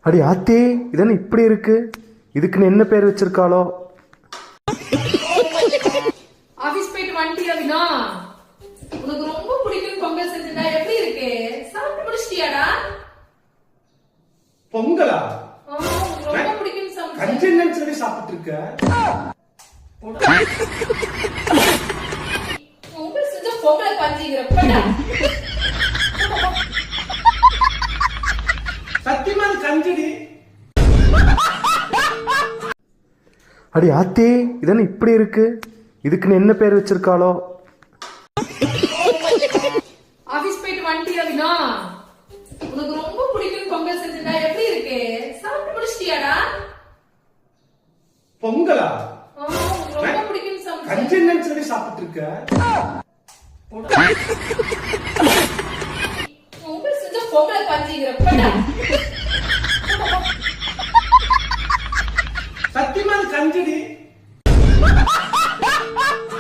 அடி ஆத்தி, இதென்ன இப்படி இருக்கு? இதுக்குன்னு என்ன பேர் வச்சிருக்காளோ? ஆபீஸ் போயிட்டு வந்துட்டியா வினா? உனக்கு ரொம்ப பிடிக்கும் பொங்கல் செஞ்சா எப்படி இருக்கு? சாப்பிட்டு முடிச்சிட்டியாடா? பொங்கலா? ரொம்ப பிடிக்கும் சமைச்ச. கஞ்சன்னு சொல்லி சாப்பிட்டு இருக்க. பொங்கல் செஞ்ச பொங்கல கஞ்சிங்கிறப்படா. சத்தியமா அது கஞ்சடி. அடி ஆத்தி, இதென்ன இப்படி இருக்கு? இதுக்குன்னு என்ன பேர் வச்சிருக்காளோ? ஆபீஸ் போயிட்டு வந்துட்டியா வினா? உனக்கு ரொம்ப பிடிக்கும் பொங்கல் செஞ்சா எப்படி இருக்கு? சாப்பிட்டு முடிச்சிட்டியாடா? பொங்கலா? ரொம்ப பிடிக்கும் சமைச்ச. கஞ்சன்னு சொல்லி சாப்பிட்டு இருக்க. பொங்கல் செஞ்ச பொங்கல கஞ்சிங்கிறப்படா. சத்தியமா அது கஞ்சடி.